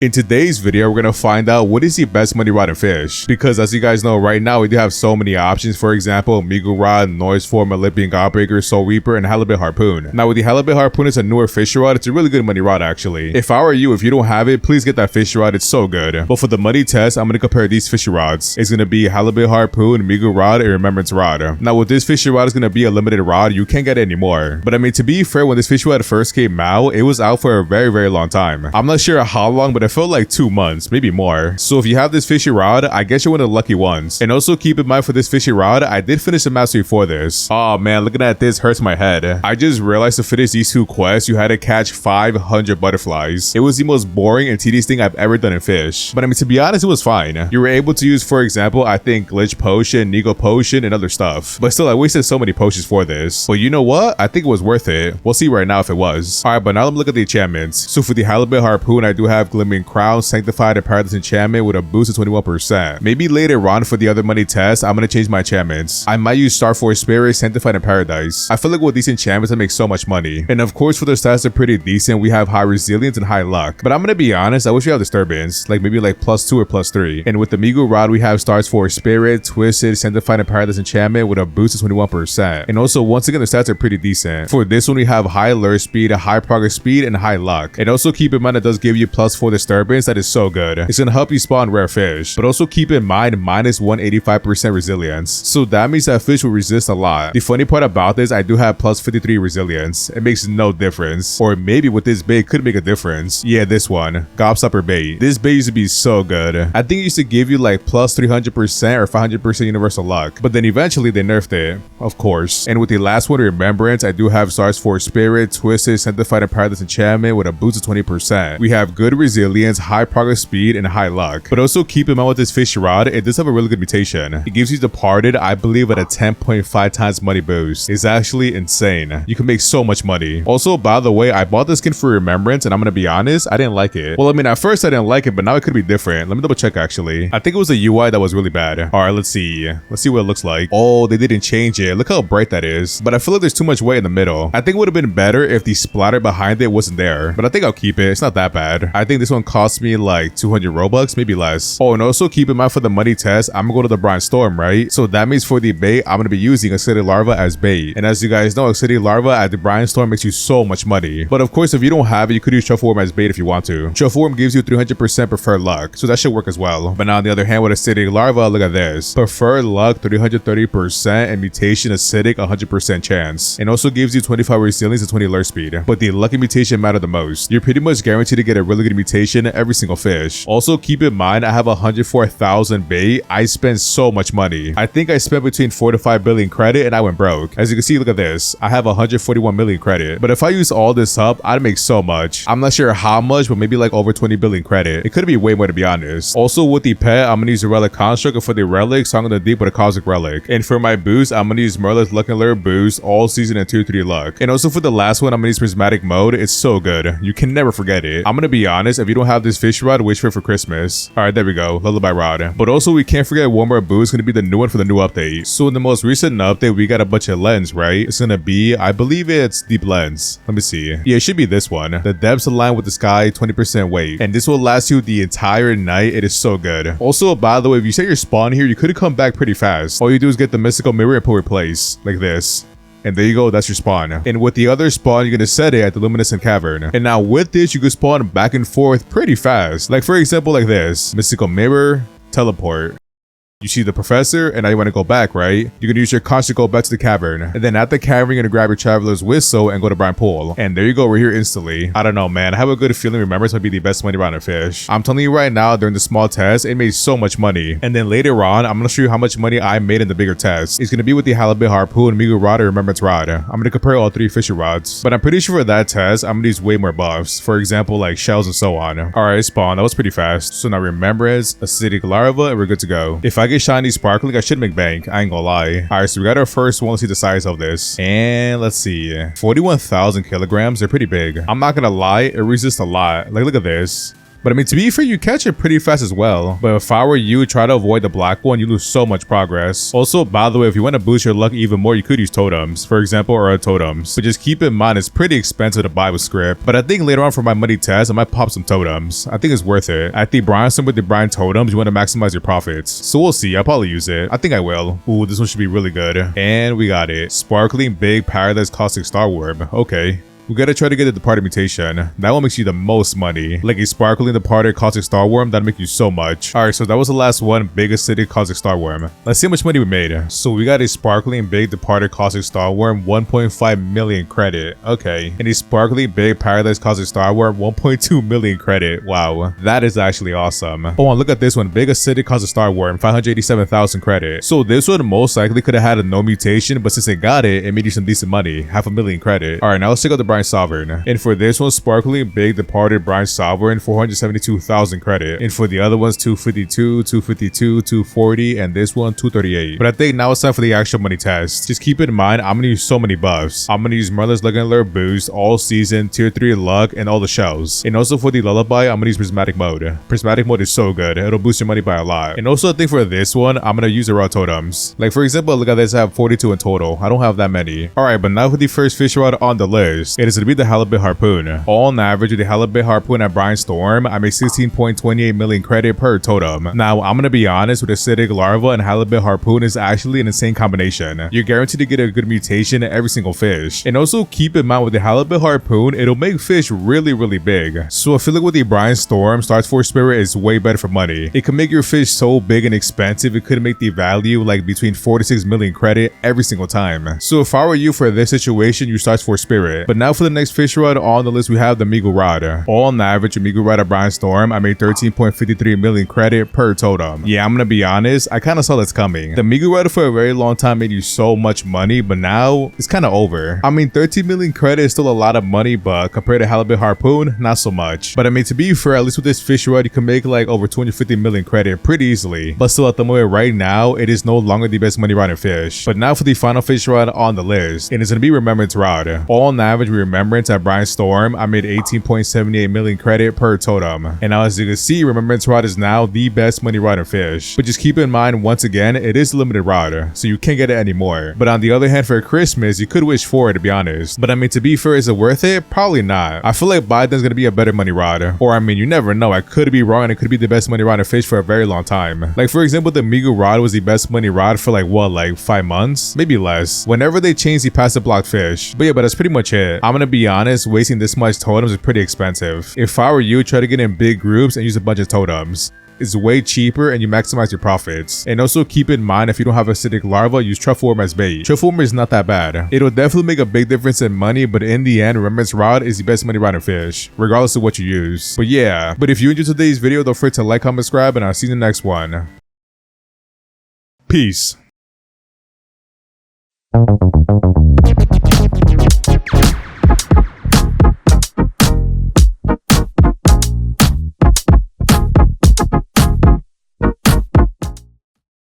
In today's video, we're going to find out what is the best money rod in fish. Because as you guys know, right now we do have so many options. For example, Migu Rod, Noise Form, Olympian Godbreaker, Soul Reaper, and Halibut Harpoon. Now with the Halibut Harpoon, it's a newer fish rod. It's a really good money rod actually. If I were you, if you don't have it, please get that fish rod. It's so good. But for the money test, I'm going to compare these fish rods. It's going to be Halibut Harpoon, Migu Rod, and Remembrance Rod. Now with this fish rod, it's going to be a limited rod. You can't get it anymore. But I mean, to be fair, when this fish rod first came out, it was out for a very long time. I'm not sure how long, but it felt like 2 months. Maybe more. So if you have this fishy rod, I guess you're one of the lucky ones. And also keep in mind for this fishy rod, I did finish the mastery for this. Oh man, looking at this hurts my head. I just realized to finish these 2 quests, you had to catch 500 butterflies. It was the most boring and tedious thing I've ever done in fish. But I mean, to be honest, it was fine. You were able to use, for example, I think Glitch Potion, Nigo Potion, and other stuff. But still, I wasted so many potions for this. But you know what? I think it was worth it. We'll see right now if it was. Alright, but now let me look at the enchantments. So for the Halibut Harpoon, I do have Glimmering Crown, Sanctified, and Paradise enchantment with a boost of 21%. Maybe later on for the other money test, I'm gonna change my enchantments. I might use Star Force Spirit, Sanctified, and Paradise. I feel like with these enchantments I make so much money. And of course for the stats are pretty decent. We have high resilience and high luck. But I'm gonna be honest, I wish we have disturbance. Like maybe like +2 or +3. And with the Migu Rod, we have Star Force Spirit, Twisted, Sanctified, and Paradise enchantment with a boost of 21%. And also once again the stats are pretty decent. For this one we have high alert speed, high progress speed, and high luck. And also keep in mind it does give you +4 disturbance. That is so good. It's gonna help you spawn rare fish, but also keep in mind minus 185% resilience. So that means that fish will resist a lot. The funny part about this, I do have +53 resilience. It makes no difference. Or maybe with this bait could make a difference. Yeah, this one, Gobstopper bait. This bait used to be so good. I think it used to give you like +300% or 500% universal luck, but then eventually they nerfed it, of course. And with the last one, Remembrance, I do have Stars Force Spirit, Twisted, Sanctified, and Paradise enchantment with a boost of 20%. We have good resilience, high progress speed, and high luck. But also keep in mind with this fish rod, it does have a really good mutation. It gives you Departed, I believe, at a 10.5 times money boost. It's actually insane. You can make so much money. Also, by the way, I bought this skin for Remembrance, and I'm gonna be honest, I didn't like it. Well, I mean, at first I didn't like it, but now it could be different. Let me double check actually. I think it was the UI that was really bad. Alright, let's see. Let's see what it looks like. Oh, they didn't change it. Look how bright that is. But I feel like there's too much weight in the middle. I think it would have been better if the splatter behind it wasn't there. But I think I'll keep it. It's not that bad. I think this one cost me like 200 Robux, maybe less. Oh, and also keep in mind for the money test, I'm gonna go to the Brine Storm, right? So that means for the bait, I'm gonna be using Acidic Larva as bait. And as you guys know, Acidic Larva at the Brine Storm makes you so much money. But of course, if you don't have it, you could use Truffle Worm as bait if you want to. Truffle Worm gives you 300% preferred luck, so that should work as well. But now on the other hand, with Acidic Larva, look at this. Preferred luck 330% and mutation acidic 100% chance. And also gives you 25 resilience and 20 alert speed. But the lucky mutation matter the most. You're pretty much guaranteed to get a really good mutation every single fish. Also keep in mind, I have 104,000 bait. I spent so much money. I think I spent between 4 to 5 billion credit and I went broke. As you can see, look at this. I have 141 million credit. But if I use all this up, I'd make so much. I'm not sure how much, but maybe like over 20 billion credit. It could be way more to be honest. Also with the pet, I'm gonna use the Relic Construct, and for the relic, so I'm gonna deep with a Cosmic Relic. And for my boost, I'm gonna use Merlin's Luck and Lure boost all season and 2-3 luck. And also for the last one, I'm gonna use Prismatic Mode. It's so good. You can never forget it. I'm gonna be honest, if you don't have this fish rod, wish for Christmas. Alright, there we go. Lullaby Rod. But also we can't forget one more boost, gonna be the new one for the new update. So in the most recent update, we got a bunch of lens, right? It's gonna be, I believe it's Deep Lens. Let me see. Yeah, it should be this one. The depths align with the sky, 20% weight. And this will last you the entire night. It is so good. Also, by the way, if you set your spawn here, you could come back pretty fast. All you do is get the mystical mirror and pull replace like this. And there you go, that's your spawn. And with the other spawn, you're gonna set it at the Luminescent Cavern. And now with this, you can spawn back and forth pretty fast. Like for example, like this. Mystical Mirror, Teleport. You see the professor, and now you want to go back, right? You're gonna use your conscience to go back to the cavern. And then at the cavern, you're gonna grab your Traveler's Whistle and go to Brine Pool. And there you go, we're here instantly. I don't know, man. I have a good feeling Remembrance might be the best money rod in fish. I'm telling you right now, during the small test, it made so much money. And then later on, I'm gonna show you how much money I made in the bigger test. It's gonna be with the Halibut Harpoon, Migu Rod, and Remembrance Rod. I'm gonna compare all 3 fisher rods. But I'm pretty sure for that test, I'm gonna use way more buffs. For example, like shells and so on. Alright, spawn. That was pretty fast. So now Remembrance, Acidic Larva, and we're good to go. If I get shiny sparkling, I should make bank. I ain't gonna lie. Alright, so we got our first one. Let's see the size of this. And let's see. 41,000 kilograms. They're pretty big. I'm not gonna lie. It resists a lot. Like, look at this. But I mean, to be fair, you catch it pretty fast as well. But if I were you, try to avoid the black one, you lose so much progress. Also, by the way, if you want to boost your luck even more, you could use totems, for example, or totems. But just keep in mind, it's pretty expensive to buy with script. But I think later on for my money test, I might pop some totems. I think it's worth it. I think Bronson with the Brian totems, you want to maximize your profits. So we'll see. I'll probably use it. I think I will. Ooh, this one should be really good. And we got it. Sparkling Big Paradise Caustic Star Worm. Okay. We gotta try to get the departed mutation. That one makes you the most money. Like a sparkling departed caustic star worm, that'll make you so much. Alright, so that was the last one, big acidic caustic star worm. Let's see how much money we made. So we got a sparkling big departed caustic star worm, 1.5 million credit. Okay. And a sparkling big paradise caustic star worm, 1.2 million credit. Wow. That is actually awesome. Oh, and look at this one, big acidic caustic star worm, 587,000 credit. So this one most likely could have had a no mutation, but since it got it, it made you some decent money, 500,000 credit. Alright, now let's check out the Brian Sovereign. And for this one, sparkling big departed Brian Sovereign, 472,000 credit. And for the other ones, 252, 252, 240, and this one 238. But I think now it's time for the actual money test. Just keep in mind, I'm gonna use so many buffs. I'm gonna use Merlin's Legend Alert boost, all season, tier 3 luck, and all the shells. And also for the lullaby, I'm gonna use prismatic mode. Prismatic mode is so good, it'll boost your money by a lot. And also I think for this one, I'm gonna use the raw totems. Like for example, look at this, I have 42 in total. I don't have that many. Alright, but now for the first fish rod on the list, it is gonna be the halibut harpoon. All on average with the halibut harpoon at Brian Storm, I make 16.28 million credit per totem. Now I'm gonna be honest, with acidic larva and halibut harpoon is actually an insane combination. You're guaranteed to get a good mutation in every single fish. And also keep in mind with the halibut harpoon, it'll make fish really big. So I feel like with the Brian Storm, Stars Force Spirit is way better for money. It can make your fish so big and expensive, it could make the value like between 4 to 6 million credit every single time. So if I were you for this situation, you Stars Force Spirit. But now for the next fish rod on the list, we have the Migu Rod. All on average with Migu Rod at Brian Storm, I made 13.53 million credit per totem. Yeah, I'm gonna be honest, I kind of saw this coming. The Migu Rod for a very long time made you so much money, but now it's kind of over. I mean, 13 million credit is still a lot of money, but compared to halibut harpoon, not so much. But I mean, to be fair, at least with this fish rod, you can make like over 250 million credit pretty easily. But still at the moment right now, it is no longer the best money rod in fish. But now for the final fish rod on the list, and it's gonna be Remembrance Rod. All on average with Remembrance at Brian Storm, I made 18.78 million credit per totem. And now as you can see, Remembrance Rod is now the best money rod in fish. But just keep in mind, once again, it is a limited rod, so you can't get it anymore. But on the other hand, for Christmas, you could wish for it, to be honest. But I mean, to be fair, is it worth it? Probably not. I feel like Biden's gonna be a better money rod. Or I mean, you never know, I could be wrong and it could be the best money rod in fish for a very long time. Like for example, the Migu Rod was the best money rod for like what, like 5 months? Maybe less. Whenever they changed the passive blocked fish. But yeah, but that's pretty much it. I'm gonna be honest, wasting this much totems is pretty expensive. If I were you, try to get in big groups and use a bunch of totems. It's way cheaper and you maximize your profits. And also keep in mind, if you don't have acidic larva, use truffle worm as bait. Truffle worm is not that bad. It'll definitely make a big difference in money, but in the end, Remembrance Rod is the best money rod in fish, regardless of what you use. But yeah, but if you enjoyed today's video, don't forget to like, comment, subscribe, and I'll see you in the next one. Peace.